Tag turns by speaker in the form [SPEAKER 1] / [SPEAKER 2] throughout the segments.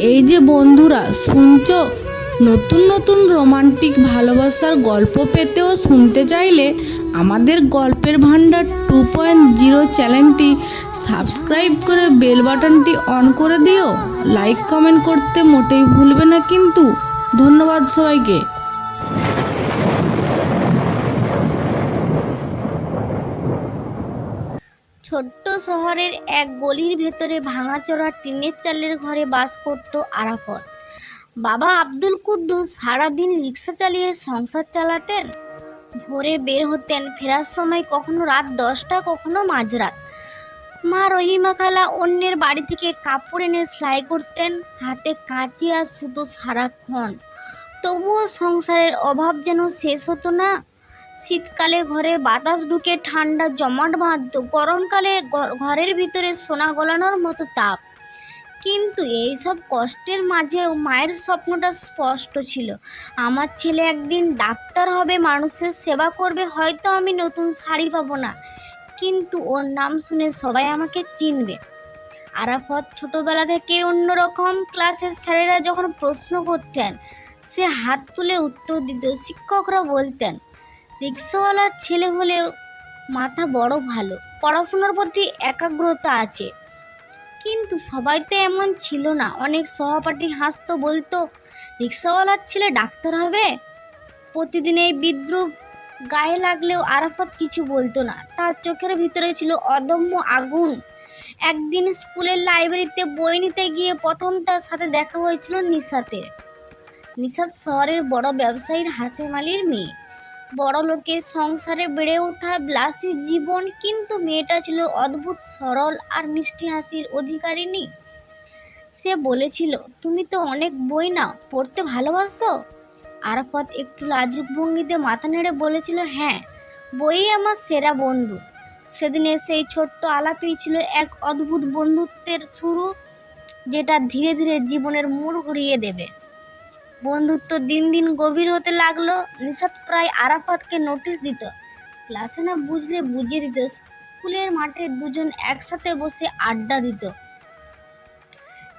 [SPEAKER 1] এই যে বন্ধুরা শুনছো, নতুন নতুন রোমান্টিক ভালোবাসার গল্প পেতে ও শুনতে চাইলে আমাদের গল্পের ভান্ডার 2.0 চ্যানেলটি সাবস্ক্রাইব করে বেল বাটনটি অন করে দিও। লাইক কমেন্ট করতে মোটেই ভুলবে না কিন্তু। ধন্যবাদ সবাইকে।
[SPEAKER 2] ছোট্ট শহরের এক গলির ভেতরে ভাঙাচোরা টিনের চালের ঘরে বাস করত আরাফত। বাবা আব্দুল কুদ্দুস সারাদিন রিক্সা চালিয়ে সংসার চালাতেন। ভোরে বের হতেন, ফেরার সময় কখনো রাত 10টা, কখনো মাঝরাত। মা রহিমা খালা অন্যের বাড়ি থেকে কাপড় এনে সেলাই করতেন, হাতে কাঁচি আর সুতো সারাক্ষণ। তবুও সংসারের অভাব যেন শেষ হতো না। শীতকালে ঘরে বাতাস ঢুকে ঠান্ডা জমাট বাঁধত, গরমকালে ঘরের ভিতরে সোনা গলানোর মতো তাপ। কিন্তু এইসব কষ্টের মাঝেও মায়ের স্বপ্নটা স্পষ্ট ছিল, আমার ছেলে একদিন ডাক্তার হবে, মানুষের সেবা করবে। হয়তো আমি নতুন শাড়ি পাবো না, কিন্তু ওর নাম শুনে সবাই আমাকে চিনবে। আরাফত ছোটবেলা থেকে অন্যরকম। ক্লাসের স্যারেরা যখন প্রশ্ন করতেন সে হাত তুলে উত্তর দিত। শিক্ষকরা বলতেন রিক্সাওয়ালার ছেলে হলেও মাথা বড় ভালো, পড়াশোনার প্রতি একাগ্রতা আছে। কিন্তু সবাই তো এমন ছিল না। অনেক সহপাঠী হাসতো, বলতো রিক্সাওয়ালার ছেলে ডাক্তার হবে। প্রতিদিন এই বিদ্রুপ গায়ে লাগলেও আরাফাত কিছু বলতো না। তার চোখের ভিতরে ছিল অদম্য আগুন। একদিন স্কুলের লাইব্রেরিতে বই নিতে গিয়ে প্রথম তার সাথে দেখা হয়েছিল নিশাতের। নিশাত শহরের বড় ব্যবসায়ীর হাসেম আলীর মেয়ে। বড় লোকের সংসারে বেড়ে ওঠা বিলাসী জীবন, কিন্তু মেয়েটা ছিল অদ্ভুত সরল আর মিষ্টি হাসির অধিকারিণী। সে বলেছিল, তুমি তো অনেক বই নাও, পড়তে ভালোবাসো? আরাফাত একটু লাজুক ভঙ্গিতে মাথা নেড়ে বলেছিল, হ্যাঁ, বই আমার সেরা বন্ধু। সেদিনে সেই ছোট্ট আলাপেই ছিল এক অদ্ভুত বন্ধুত্বের শুরু, যেটা ধীরে ধীরে জীবনের মোড় ঘুরিয়ে দেবে। বন্ধুত্ব দিন দিন গভীর হতে লাগলো। নিশাত প্রায় আরাফাতকে নোটিশ দিত, ক্লাসে না বুঝলে বুঝিয়ে দিত, স্কুলের মাঠে দুজন একসাথে বসে আড্ডা দিত।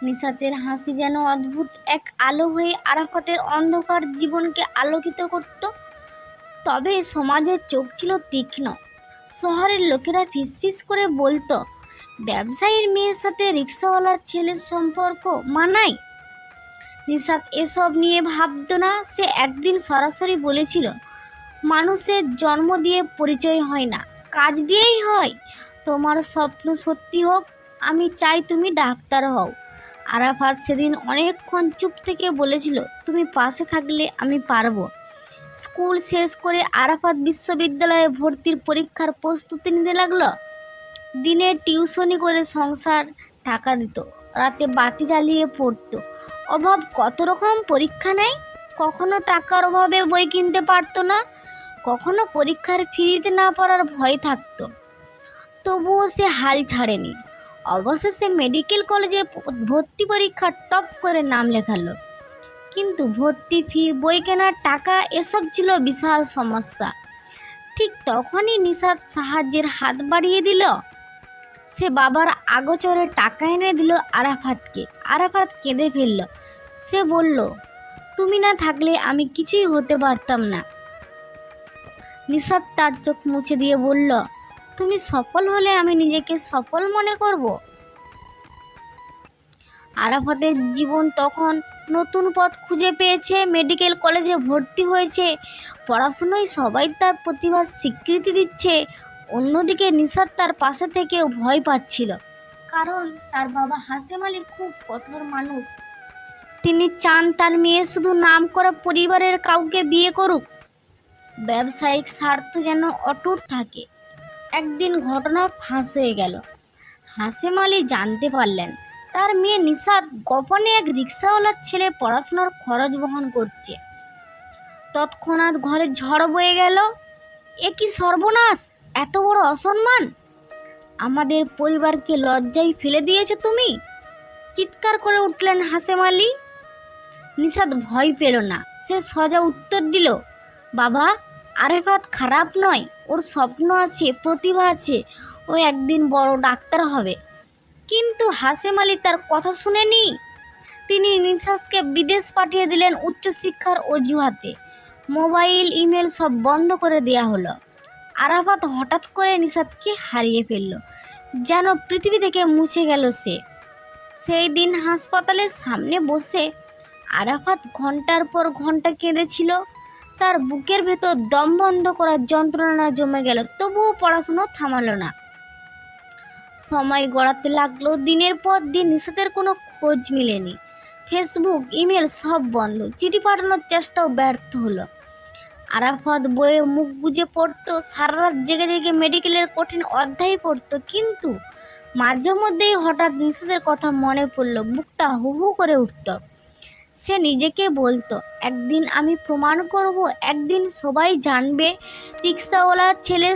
[SPEAKER 2] নিশাতের হাসি যেন অদ্ভুত এক আলো হয়ে আরাফাতের অন্ধকার জীবনকে আলোকিত করত। তবে সমাজের চোখ ছিল তীক্ষ্ণ। শহরের লোকেরা ফিসফিস করে বলতো, ব্যবসায়ীর মেয়ের সাথে রিক্সাওয়ালার ছেলের সম্পর্ক মানায়। নিশাত এসব নিয়ে ভাবত না। সে একদিন সরাসরি বলেছিল, মানুষের জন্ম দিয়ে পরিচয় হয় না, কাজ দিয়েই হয়। তোমার স্বপ্ন সত্যি হোক, আমি চাই তুমি ডাক্তার হও। আরাফাত সেদিন অনেকক্ষণ চুপ থেকে বলেছিল, তুমি পাশে থাকলে আমি পারবো। স্কুল শেষ করে আরাফাত বিশ্ববিদ্যালয়ে ভর্তির পরীক্ষার প্রস্তুতি নিতে লাগলো। দিনে টিউশনি করে সংসার টাকা দিত, রাতে বাতি জ্বালিয়ে পড়তো। অভাব কত রকম পরীক্ষা নেয়। কখনো টাকার অভাবে বই কিনতে পারতো না, কখনো পরীক্ষার ফি দিতে না পারার ভয় থাকতো। তবুও সে হাল ছাড়েনি। অবশেষে মেডিকেল কলেজে ভর্তি পরীক্ষা টপ করে নাম লেখালো। কিন্তু ভর্তি ফি, বই কেনার টাকা, এসব ছিল বিশাল সমস্যা। ঠিক তখনই নিশাত সাহায্যের হাত বাড়িয়ে দিল। সে বাবার আগোচরে টাকা এনে দিল আরাফাতকে। আরাফাত কেঁদে ফেলল। সে বলল, তুমি না থাকলে আমি কিছুই হতে পারতাম না। নিশাত তার চোখ মুছে দিয়ে বলল, তুমি সফল হলে আমি নিজেকে সফল মনে করব। আরাফাতের জীবন তখন নতুন পথ খুঁজে পেয়েছে, মেডিকেল কলেজে ভর্তি হয়েছে, পড়াশুনোয় সবাই তার প্রতিভার স্বীকৃতি দিচ্ছে। অন্যদিকে নিশাত তার পাশে থেকেও ভয় পাচ্ছিল, কারণ তার বাবা হাসেম আলী খুব কঠোর মানুষ। তিনি চান তার মেয়ে শুধু নাম করা পরিবারের কাউকে বিয়ে করুক, ব্যবসায়িক স্বার্থ যেন অটুট থাকে। একদিন ঘটনা ফাঁস হয়ে গেল। হাসেম আলী জানতে পারলেন তার মেয়ে নিশাত গোপনে এক রিক্সাওয়ালার ছেলে পড়াশোনার খরচ বহন করছে। তৎক্ষণাৎ ঘরে ঝড় বয়ে গেল। এ কি সর্বনাশ, এত বড় অসম্মান! আমাদের পরিবারকে লজ্জায় ফেলে দিয়েছো তুমি, চিৎকার করে উঠলেন হাসেম আলী। নিশাত ভয় পেল না। সে সোজা উত্তর দিল, বাবা, আরাফাত খারাপ নয়, ওর স্বপ্ন আছে, প্রতিভা আছে, ও একদিন বড় ডাক্তার হবে। কিন্তু হাসেম আলী তার কথা শুনেনি। তিনি নিশাতকে বিদেশ পাঠিয়ে দিলেন উচ্চশিক্ষার অজুহাতে। মোবাইল ইমেল সব বন্ধ করে দেয়া হলো। আরাফাত হঠাৎ করে নিশাতকে হারিয়ে ফেলল, যেন পৃথিবী থেকে মুছে গেল সে। সেই দিন হাসপাতালের সামনে বসে আরাফাত ঘন্টার পর ঘন্টা কেঁদেছিল। তার বুকের ভেতর দম বন্ধ করার যন্ত্রণা জমে গেল, তবুও পড়াশুনো থামালো না। সময় গড়াতে লাগলো। দিনের পর দিন নিশাতের কোনো খোঁজ মিলেনি। ফেসবুক, ইমেল সব বন্ধ। চিঠি পাঠানোর চেষ্টাও ব্যর্থ হলো। আরাফাত বইয়ে মুখ গুজে পড়তো, সারা রাত জেগে জেগে মেডিকেলের কঠিন অধ্যায় পড়তো। কিন্তু মাঝে মধ্যেই হঠাৎ নিশাতের কথা মনে পড়ল, বুকটা হু হু করে উঠত। সে নিজেকে বলতো, একদিন আমি প্রমাণ করব, একদিন সবাই জানবে রিক্সাওয়ালার ছেলের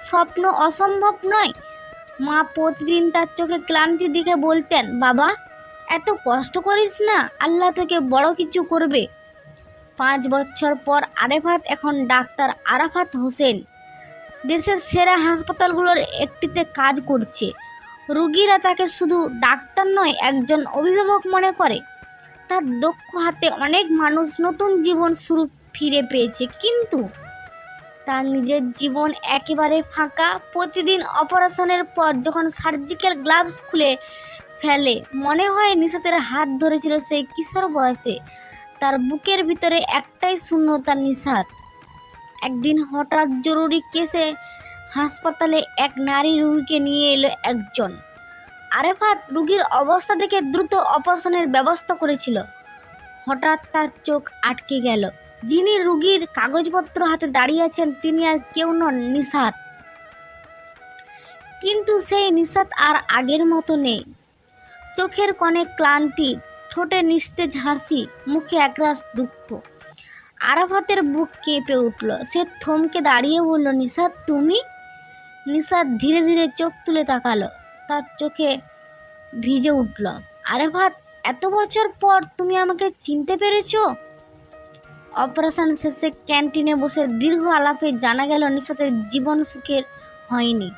[SPEAKER 2] স্বপ্ন অসম্ভব নয়। মা প্রতিদিন তার চোখে ক্লান্তি দিকে বলতেন, বাবা এত কষ্ট করিস না, আল্লাহ তোকে বড় কিছু করবে। 5 বছর পর আরাফাত এখন ডাক্তার আরাফাত হোসেন দেশের সেরা হাসপাতালগুলোর একটিতে কাজ করছে। রোগীরা তাকে শুধু ডাক্তার নয়, একজন অভিভাবক মনে করে। তার দক্ষ হাতে অনেক মানুষ নতুন জীবন ফিরে পেয়েছে, কিন্তু তার নিজের জীবন একেবারে ফাঁকা। প্রতিদিন অপারেশনের পর যখন সার্জিক্যাল গ্লাভস খুলে ফেলে, মনে হয় নিশাতের হাত ধরেছিল সেই কিশোর বয়সে। তার বুকের ভিতরে একটাই শূন্যতা, নিশাত। একদিন হঠাৎ জরুরি কেসে হাসপাতালে এক নারী রোগীকে নিয়ে এলো একজন। আরাফাত রোগীর অবস্থা দেখে দ্রুত অপারেশনের ব্যবস্থা করেছিল। হঠাৎ তার চোখ আটকে গেল। যিনি রোগীর কাগজপত্র হাতে দাঁড়িয়ে আছেন তিনি আর কেউ নন, নিশাত। কিন্তু সেই নিশাত আর আগের মতো নেই। চোখের কোণে ক্লান্তি, ঠোঁটে নিস্তেজ হাসি, মুখে একরাশ দুঃখ। আরাফাতের বুক কেঁপে উঠল। সে থমকে দাঁড়িয়ে বলল, নিশাত তুমি? নিশাত ধীরে ধীরে চোখ তুলে তাকালো। তার চোখে ভিজে উঠল। আরাফাত, এত বছর পর তুমি আমাকে চিনতে পেরেছো? অপারেশন শেষে ক্যান্টিনে বসে দীর্ঘ আলাপে জানা গেল নিশাতের জীবন সুখের হয়নি।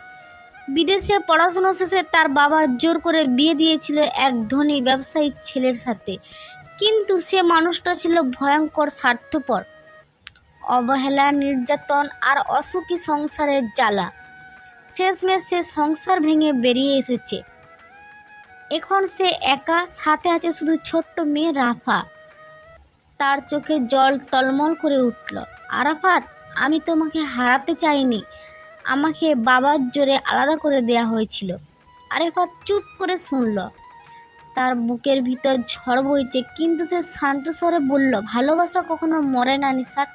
[SPEAKER 2] বিদেশে পড়াশোনা শেষে তার বাবা জোর করে বিয়ে দিয়েছিল এক ধনী ব্যবসায়ী ছেলের সাথে। কিন্তু সে মানুষটা ছিল ভয়ঙ্কর স্বার্থপর। অবহেলা, নির্যাতন আর অসুখী সংসারের জ্বালা। শেষমেশ সে সংসার ভেঙে বেরিয়ে এসেছে। এখন সে একা, সাথে আছে শুধু ছোট্ট মেয়ে রাফা। তার চোখে জল টলমল করে উঠল। আরাফাত, আমি তোমাকে হারাতে চাইনি, আমাকে বাবার জোরে আলাদা করে দেয়া হয়েছিল। আরাফাত চুপ করে শুনল। তার বুকের ভিতর ঝড় বইছে, কিন্তু সে শান্ত স্বরে বলল, ভালোবাসা কখনো মরে না নিশাত।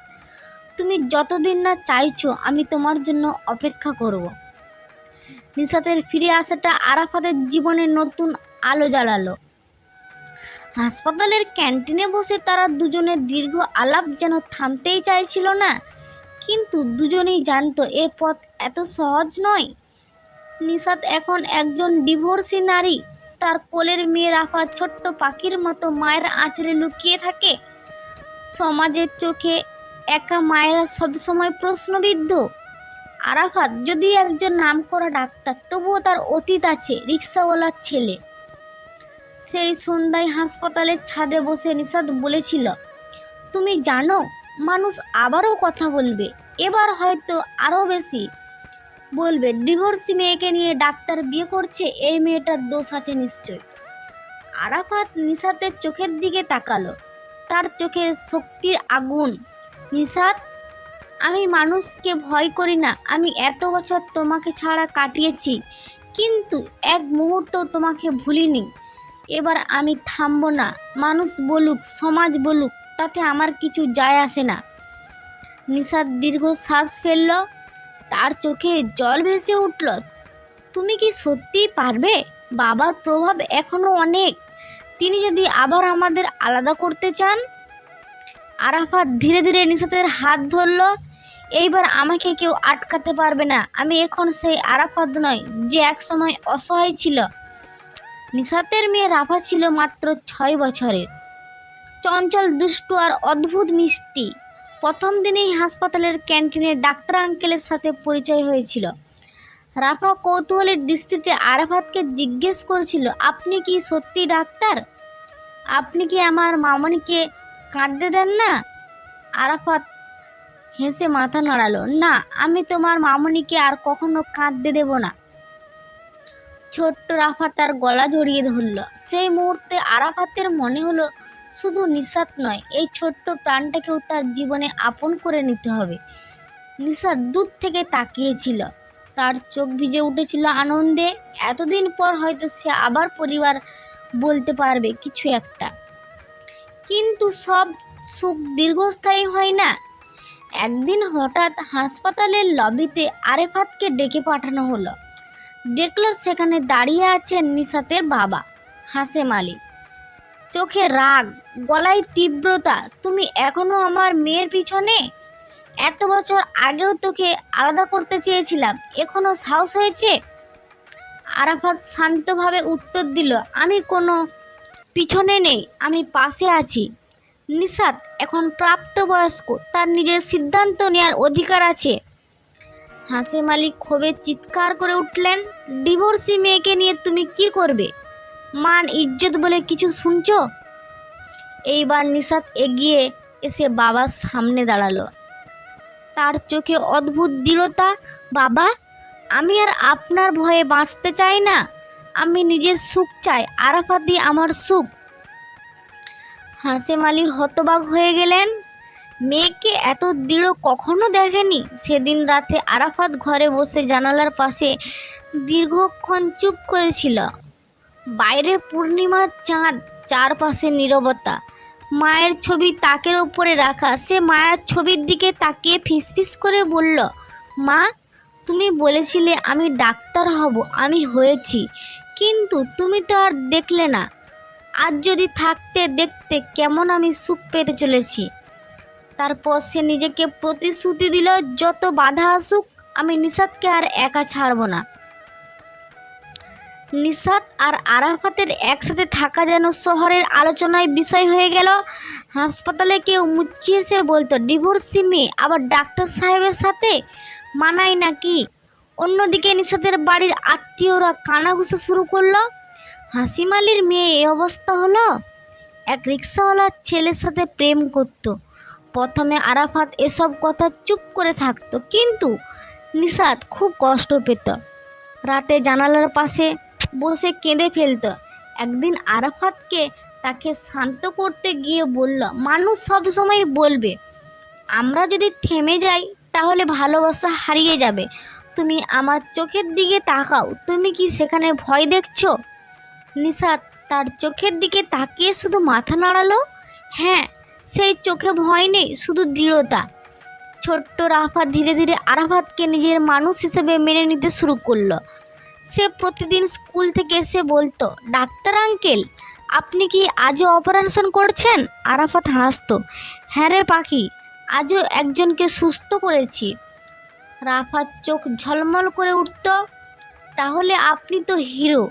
[SPEAKER 2] তুমি যতদিন না চাইছো, আমি তোমার জন্য অপেক্ষা করব। নিশাতের ফিরে আসাটা আরাফাতের জীবনে নতুন আলো জ্বালালো। হাসপাতালের ক্যান্টিনে বসে তারা দুজনের দীর্ঘ আলাপ যেন থামতেই চাইছিল না। কিন্তু দুজনেই জানতো এ পথ এত সহজ নয়। নিশাত এখন একজন ডিভোর্সি নারী। তার কোলের মেয়ে রাফা ছোট্ট পাখির মতো মায়ের আঁচলে লুকিয়ে থাকে। সমাজের চোখে একা মায়েরা সবসময় প্রশ্নবিদ্ধ। আরাফাত যদি একজন নামকরা ডাক্তার, তবুও তার অতীত আছে রিক্সাওয়ালার ছেলে। সেই সন্ধ্যায় হাসপাতালের ছাদে বসে নিশাত বলেছিল, তুমি জানো, মানুষ আবারও কথা বলবে, এবার হয়তো আরও বেশি বলবে। ডিভোর্সি মেয়েকে নিয়ে ডাক্তার বিয়ে করছে, এই মেয়েটার দোষ আছে নিশ্চয়। আরাফাত নিশাতের চোখের দিকে তাকালো। তার চোখে শক্তির আগুন। নিশাত, আমি মানুষকে ভয় করি না। আমি এত বছর তোমাকে ছাড়া কাটিয়েছি, কিন্তু এক মুহূর্ত তোমাকে ভুলিনি। এবার আমি থামবো না। মানুষ বলুক, সমাজ বলুক, তাতে আমার কিছু যায় আসে না। নিশাত দীর্ঘ শ্বাস ফেলল। তার চোখে জল ভেসে উঠল। তুমি কি সত্যিই পারবে? বাবার প্রভাব এখনো অনেক। তিনি যদি আবার আমাদের আলাদা করতে চান। আরাফাত ধীরে ধীরে নিশাতের হাত ধরল। এইবার আমাকে কেউ আটকাতে পারবে না। আমি এখন সেই আরাফাত নয় যে একসময় অসহায় ছিল। নিশাতের মেয়ে রাফা ছিল মাত্র 6 বছরের, চঞ্চল, দুষ্টু আর অদ্ভুত মিষ্টি। প্রথম দিনেই হাসপাতালের ক্যান্টিনে ডাক্তার আঙ্কেলের সাথে পরিচয় হয়েছিল। রাফা কৌতূহলের দৃষ্টিতে আরাফাতকে জিজ্ঞেস করেছিল, আপনি কি সত্যি ডাক্তার? আপনি কি আমার মামনিকে কাঁদতে দেন না? আরাফাত হেসে মাথা নাড়ালো। না, আমি তোমার মামনিকে আর কখনো কাঁদতে দেব না। ছোট্ট রাফাত তার গলা জড়িয়ে ধরল। সেই মুহূর্তে আরাফাতের মনে হলো শুধু নিশাত নয়, এই ছোট্ট প্রাণটাকেও তার জীবনে আপন করে নিতে হবে। নিশাত দূর থেকে তাকিয়েছিল, তার চোখ ভিজে উঠেছিল আনন্দে। এতদিন পর হয়তো সে আবার পরিবার বলতে পারবে কিছু একটা। কিন্তু সব সুখ দীর্ঘস্থায়ী হয় না। একদিন হঠাৎ হাসপাতালের লবিতে আরাফাতকে ডেকে পাঠানো হলো। দেখলো সেখানে দাঁড়িয়ে আছেন নিশাতের বাবা হাশেম আলী। চোখে রাগ, গলায় তীব্রতা। তুমি এখনো আমার মেয়ের পিছনে? এত বছর আগেও তোকে আলাদা করতে চেয়েছিলাম, এখনো সাহস হয়েছে? আরাফাত শান্তভাবে উত্তর দিল, আমি কোনো পিছনে নেই, আমি পাশে আছি। নিশাত এখন প্রাপ্তবয়স্ক, তার নিজের সিদ্ধান্ত নেওয়ার অধিকার আছে। হাশেম আলী ক্ষোভে চিৎকার করে উঠলেন, ডিভোর্সি মেয়েকে নিয়ে তুমি কি করবে? মান ইজ্জত বলে কিছু শুনছো? এইবার নিশাত এগিয়ে এসে বাবার সামনে দাঁড়ালো। তার চোখে অদ্ভুত দৃঢ়তা। বাবা, আমি আর আপনার ভয়ে বাঁচতে চাই না, আমি নিজের সুখ চাই। আরাফাতই আমার সুখ। হাশেম আলী হতবাক হয়ে গেলেন। মেয়েকে এত দৃঢ় কখনো দেখেনি। সেদিন রাতে আরাফাত ঘরে বসে জানালার পাশে দীর্ঘক্ষণ চুপ করেছিল। বাইরে পূর্ণিমার চাঁদ, চারপাশে নীরবতা। মায়ের ছবি তাকের ওপরে রাখা। সে মায়ের ছবির দিকে তাকিয়ে ফিসফিস করে বলল, মা, তুমি বলেছিলে আমি ডাক্তার হব, আমি হয়েছি, কিন্তু তুমি তো আর দেখলে না। আজ যদি থাকতে দেখতে কেমন আমি সুখ পেতে চলেছি। তারপর সে নিজেকে প্রতিশ্রুতি দিল, যত বাধা আসুক আমি নিশাতকে আর একা ছাড়ব না। নিশাত আর আরাফাতের একসাথে থাকা যেন শহরের আলোচনায় বিষয় হয়ে গেল। হাসপাতালে কেউ মুচকি এসে বলতো, ডিভোর্সি মেয়ে আবার ডাক্তার সাহেবের সাথে, মানায় নাকি? অন্যদিকে নিশাতের বাড়ির আত্মীয়রা কানাঘুষা শুরু করলো। হাশেম আলীর মেয়ে এই অবস্থা হলো, এক রিক্সাওয়ালার ছেলের সাথে প্রেম করত। প্রথমে আরাফাত এসব কথা চুপ করে থাকতো, কিন্তু নিশাত খুব কষ্ট পেত। রাতে জানালার পাশে বসে কেঁদে ফেলত। একদিন আরাফাতকে তাকে শান্ত করতে গিয়ে বলল, মানুষ সব সময় বলবে আমরা যদি থেমে যাই তাহলে ভালোবাসা হারিয়ে যাবে। তুমি আমার চোখের দিকে তাকাও, তুমি কি সেখানে ভয় দেখছো? নিশাত তার চোখের দিকে তাকিয়ে শুধু মাথা নাড়ালো। হ্যাঁ, সেই চোখে ভয় নেই, শুধু দৃঢ়তা। ছোট্ট রাফাত ধীরে ধীরে আরাফাতকে নিজের মানুষ হিসেবে মেনে নিতে শুরু করলো। সে প্রতিদিন স্কুল থেকে এসে বলতো, ডাক্তার আঙ্কেল, আপনি কি আজও অপারেশন করছেন? আরাফাত হাসতো, হ্যাঁ রে পাখি, আজও একজনকে সুস্থ করেছি। রাফাত চোখ ঝলমল করে উঠত, তাহলে আপনি তো হিরো,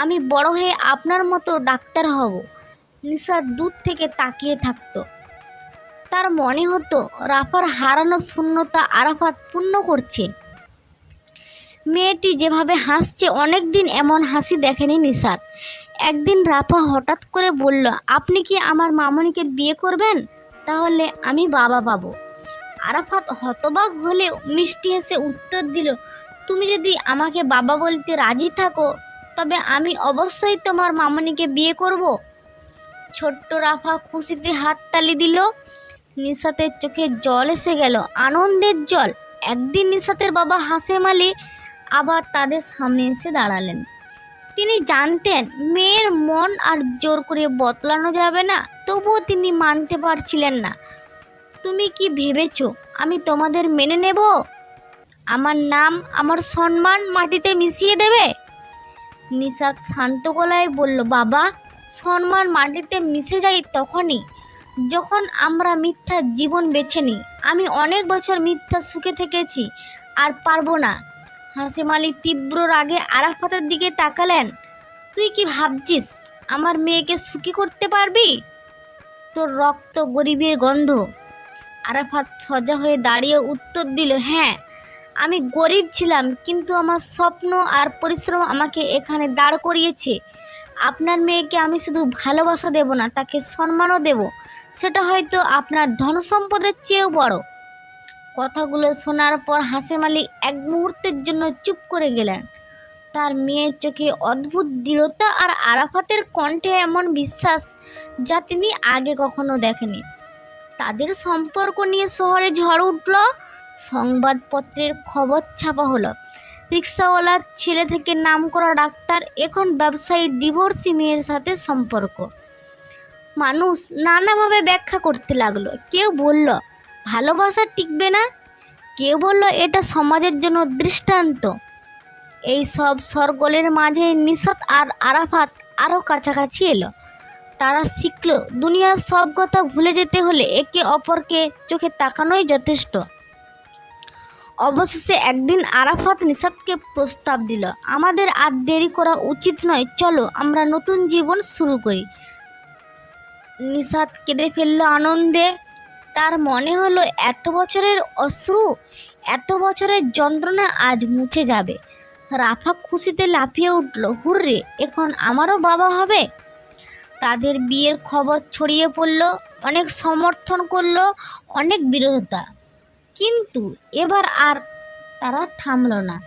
[SPEAKER 2] আমি বড় হয়ে আপনার মতো ডাক্তার হব। নিশাত দূর থেকে তাকিয়ে থাকতো। তার মনে হতো রাফার হারানো শূন্যতা আরাফাত পূর্ণ করছে। মেয়েটি যেভাবে হাসছে, অনেক দিন এমন হাসি দেখেনি নিশাত। একদিন রাফা হঠাৎ করে বলল, আপনি কি আমার মামনিকে বিয়ে করবেন? তাহলে আমি বাবা পাবো। আরাফাত হতবাক হলেও মিষ্টি হেসে উত্তর দিল, তুমি যদি আমাকে বাবা বলতে রাজি থাকো তবে আমি অবশ্যই তোমার মামনিকে বিয়ে করব। ছোট্ট রাফা খুশিতে হাততালি দিল। নিশাতের চোখে জল এসে গেল, আনন্দের জল। একদিন নিশাতের বাবা হাশেম আলী আবার তাদের সামনে এসে দাঁড়ালেন। তিনি জানতেন মেয়ের মন আর জোর করে বদলানো যাবে না, তবুও তিনি মানতে পারছিলেন না। তুমি কি ভেবেছো আমি তোমাদের মেনে নেব? আমার নাম, আমার সম্মান মাটিতে মিশিয়ে দেবে? নিশাত শান্ত গলায় বলল, বাবা, সম্মান মাটিতে মিশে যায় তখনই যখন আমরা মিথ্যা জীবন বেছে নিই। আমি অনেক বছর মিথ্যা সুখে থেকেছি, আর পারবো না। হাশেম আলী তীব্র রাগে আরাফাতের দিকে তাকালেন, তুই কি ভাবছিস আমার মেয়েকে সুখী করতে পারবি? তোর রক্ত গরিবের গন্ধ। আরাফাত সোজা হয়ে দাঁড়িয়ে উত্তর দিল, হ্যাঁ, আমি গরিব ছিলাম, কিন্তু আমার স্বপ্ন আর পরিশ্রম আমাকে এখানে দাঁড় করিয়েছে। আপনার মেয়েকে আমি শুধু ভালোবাসা দেব না, তাকে সম্মানও দেব, সেটা হয়তো আপনার ধন সম্পদের চেয়েও বড়। কথাগুলো শোনার পর হাশেম আলী এক মুহূর্তের জন্য চুপ করে গেলেন। তার মেয়ের চোখে অদ্ভুত দৃঢ়তা আর আরাফাতের কণ্ঠে এমন বিশ্বাস যা তিনি আগে কখনো দেখেনি। তাদের সম্পর্ক নিয়ে শহরে ঝড় উঠল, সংবাদপত্রের খবর ছাপা হলো। রিক্সাওয়ালার ছেলে থেকে নামকরা ডাক্তার এখন ব্যবসায়ী ডিভোর্সি মেয়ের সাথে সম্পর্ক। মানুষ নানাভাবে ব্যাখ্যা করতে লাগলো। কেউ বলল ভালোবাসা টিকবে না, কেউ বলল এটা সমাজের জন্য দৃষ্টান্ত। এই সব সরগোলের মাঝে নিশাত আর আরাফাত আরও কাছাকাছি এলো। তারা শিখল দুনিয়ার সব কথা ভুলে যেতে হলে একে অপরকে চোখে তাকানোই যথেষ্ট। অবশেষে একদিন আরাফাত নিশাতকে প্রস্তাব দিল, আমাদের আর দেরি করা উচিত নয়, চলো আমরা নতুন জীবন শুরু করি। নিশাত কেঁদে ফেলল আনন্দে। তার মনে হলো এত বছরের অশ্রু, এত বছরের যন্ত্রণা আজ মুছে যাবে। রাফা খুশিতে লাফিয়ে উঠল, হুররে, এখন আমারও বাবা হবে। তাদের বিয়ের খবর ছড়িয়ে পড়ল, অনেক সমর্থন করলো, অনেক বিরোধিতা, কিন্তু এবার আর তারা থামল না।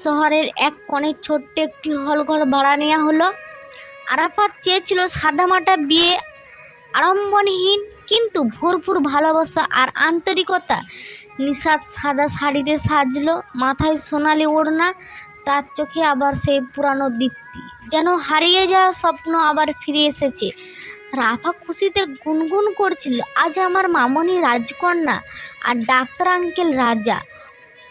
[SPEAKER 2] শহরের এক কোণে ছোট্ট একটি হলঘর ভাড়া নেওয়া হলো। আরাফাত চেয়েছিল সাদামাটা বিয়ে, আড়ম্বরহীন কিন্তু ভরপুর ভালোবাসা আর আন্তরিকতা। নিশাত সাদা শাড়িতে সাজলো, মাথায় সোনালি ওড়না, তার চোখে আবার সেই পুরানো দীপ্তি, যেন হারিয়ে যাওয়া স্বপ্ন আবার ফিরে এসেছে। রাফা খুশিতে গুনগুন করছিল, আজ আমার মামনি রাজকন্যা আর ডাক্তার আঙ্কেল রাজা।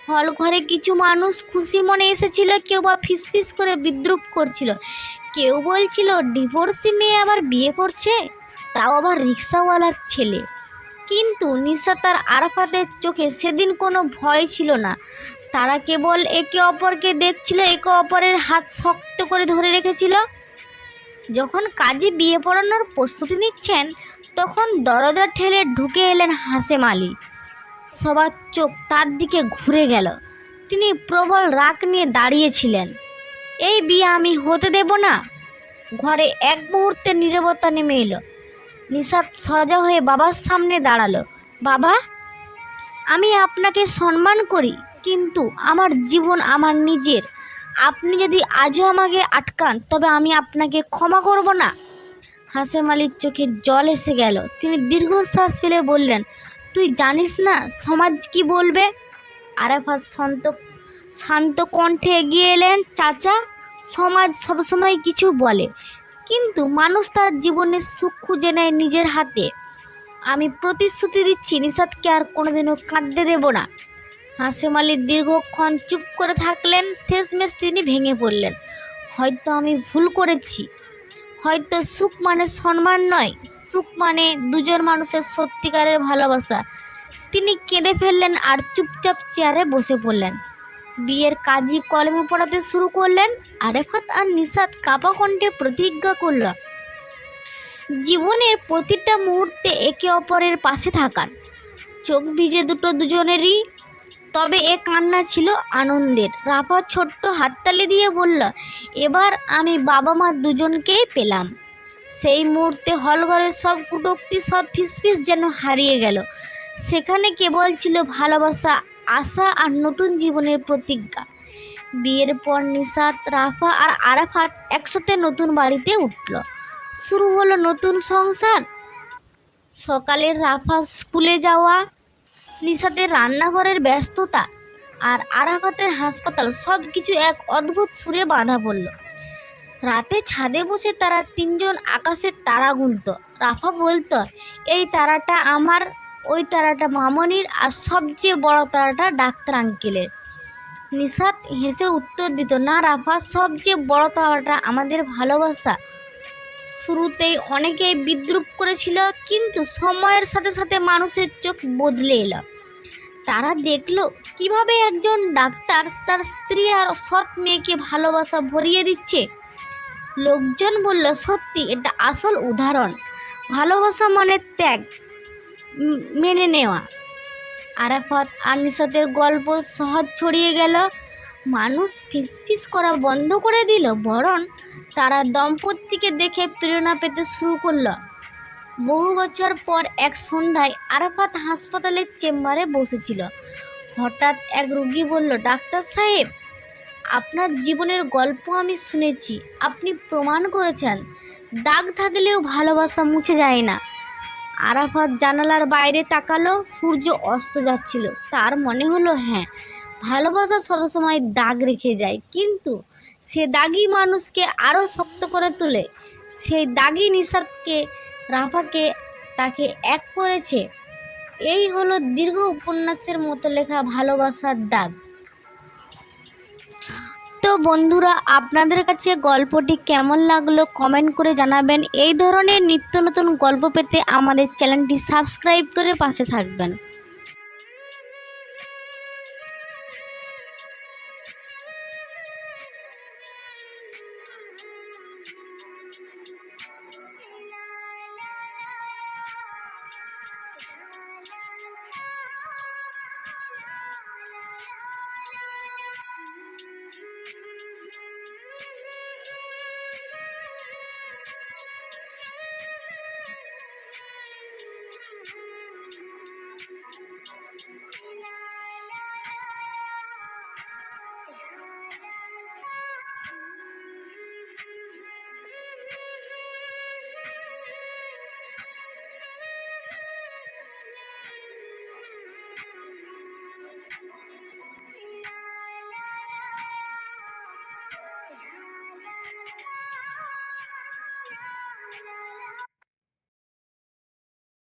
[SPEAKER 2] হল ঘরে কিছু মানুষ খুশি মনে এসেছিল, কেউ বা ফিসফিস করে বিদ্রুপ করছিল, কেউ বলছিল ডিভোর্সি মেয়ে আবার বিয়ে করছে, তাও আবার রিক্সাওয়ালার ছেলে। কিন্তু নিশাত আর আরাফাতের চোখে সেদিন কোনো ভয় ছিল না। তারা কেবল একে অপরকে দেখছিল, একে অপরের হাত শক্ত করে ধরে রেখেছিল। যখন কাজী বিয়ে পড়ানোর প্রস্তুতি নিচ্ছেন, তখন দরজা ঠেলে ঢুকে এলেন হাশেম আলী। সবার চোখ তার দিকে ঘুরে গেল। তিনি প্রবল রাগ নিয়ে দাঁড়িয়েছিলেন। এই বিয়ে আমি হতে দেব না। ঘরে এক মুহূর্তে নীরবতা নেমে এলো। নিশাত সজা হয়ে বাবার সামনে দাঁড়ালো। বাবা, আমি আপনাকে সম্মান করি, কিন্তু আমার জীবন আমার নিজের। আপনি যদি আজও আমাকে আটকান, তবে আমি আপনাকে ক্ষমা করব না। হাশেম আলীর চোখে জল এসে গেল। তিনি দীর্ঘশ্বাস ফেলে বললেন, তুই জানিস না সমাজ কি বলবে? আরাফাত শান্ত কণ্ঠে এগিয়ে এলেন, চাচা, সমাজ সবসময় কিছু বলে, কিন্তু মানুষ তার জীবনের সুখ খুঁজে নেয় নিজের হাতে। আমি প্রতিশ্রুতি দিচ্ছি নিশাতকে আর কোনোদিনও কাঁদতে দেব না। হাশেম আলী দীর্ঘক্ষণ চুপ করে থাকলেন। শেষমেশ তিনি ভেঙে পড়লেন, হয়তো আমি ভুল করেছি, হয়তো সুখ মানে সম্মান নয়, সুখ মানে দুজন মানুষের সত্যিকারের ভালোবাসা। তিনি কেঁদে ফেললেন আর চুপচাপ চেয়ারে বসে পড়লেন। বিয়ের কাজী কলমে পড়াতে শুরু করলেন। আরাফাত আর নিশাত কাঁপা কণ্ঠে প্রতিজ্ঞা করল, জীবনের প্রতিটা মুহূর্তে একে অপরের পাশে থাকার। চোখ ভিজে দুজনেরই, তবে এ কান্না ছিল আনন্দের। রাফা ছোট্ট হাততালি দিয়ে বলল, এবার আমি বাবা মা দুজনকেই পেলাম। সেই মুহূর্তে হলঘরের সব কটূক্তি, সব ফিসফিস যেন হারিয়ে গেল। সেখানে কেবল ছিল ভালোবাসা, আশা আর নতুন জীবনের প্রতিজ্ঞা। বিয়ের পর নিশাত, রাফা আর আরাফাত একসাথে নতুন বাড়িতে উঠল। শুরু হলো নতুন সংসার। সকালের রাফা স্কুলে যাওয়া, নিশাতের রান্নাঘরের ব্যস্ততা আর আরাফাতের হাসপাতাল, সব কিছু এক অদ্ভুত সুরে বাঁধা পড়ল। রাতে ছাদে বসে তারা তিনজন আকাশের তারা গুনত। রাফা বলতো, এই তারাটা আমার, ওই তারাটা মামনির, আর সবচেয়ে বড় তারাটা ডাক্তার আঙ্কেলের। নিশাত হেসে উত্তর দিত, না রাফা, সবচেয়ে বড় তারাটা আমাদের ভালোবাসা। শুরুতেই অনেকেই বিদ্রুপ করেছিল, কিন্তু সময়ের সাথে সাথে মানুষের চোখ বদলে এলো। তারা দেখলো কিভাবে একজন ডাক্তার তার স্ত্রী আর সৎ মেয়েকে ভালোবাসা ভরিয়ে দিচ্ছে। লোকজন বলল, সত্যি এটা আসল উদাহরণ। ভালোবাসা মানে ত্যাগ, মেনে নেওয়া। আরাফাত আর নিশাতের গল্প সহজ ছড়িয়ে গেল। মানুষ ফিসফিস করা বন্ধ করে দিল, বরং তারা দম্পতিকে দেখে প্রেরণা পেতে শুরু করলো। বহু বছর পর এক সন্ধ্যায় আরাফাত হাসপাতালের চেম্বারে বসেছিল। হঠাৎ এক রোগী বলল, ডাক্তার সাহেব, আপনার জীবনের গল্প আমি শুনেছি। আপনি প্রমাণ করেছেন দাগ থাকলেও ভালোবাসা মুছে যায় না। আরাফাত জানালার বাইরে তাকালো। সূর্য অস্ত যাচ্ছিল। তার মনে হলো, হ্যাঁ, ভালোবাসা সবসময় দাগ রেখে যায়, কিন্তু সে দাগই মানুষকে আরও শক্ত করে তোলে। সেই দাগই নিশাতকে, রাফাকে, তাকে এক করেছে। এই হলো দীর্ঘ উপন্যাসের মতো লেখা ভালোবাসার দাগ। তো বন্ধুরা, আপনাদের কাছে গল্পটি কেমন লাগলো কমেন্ট করে জানাবেন। এই ধরনের নিত্য নতুন গল্প পেতে আমাদের চ্যানেলটি সাবস্ক্রাইব করে পাশে থাকবেন।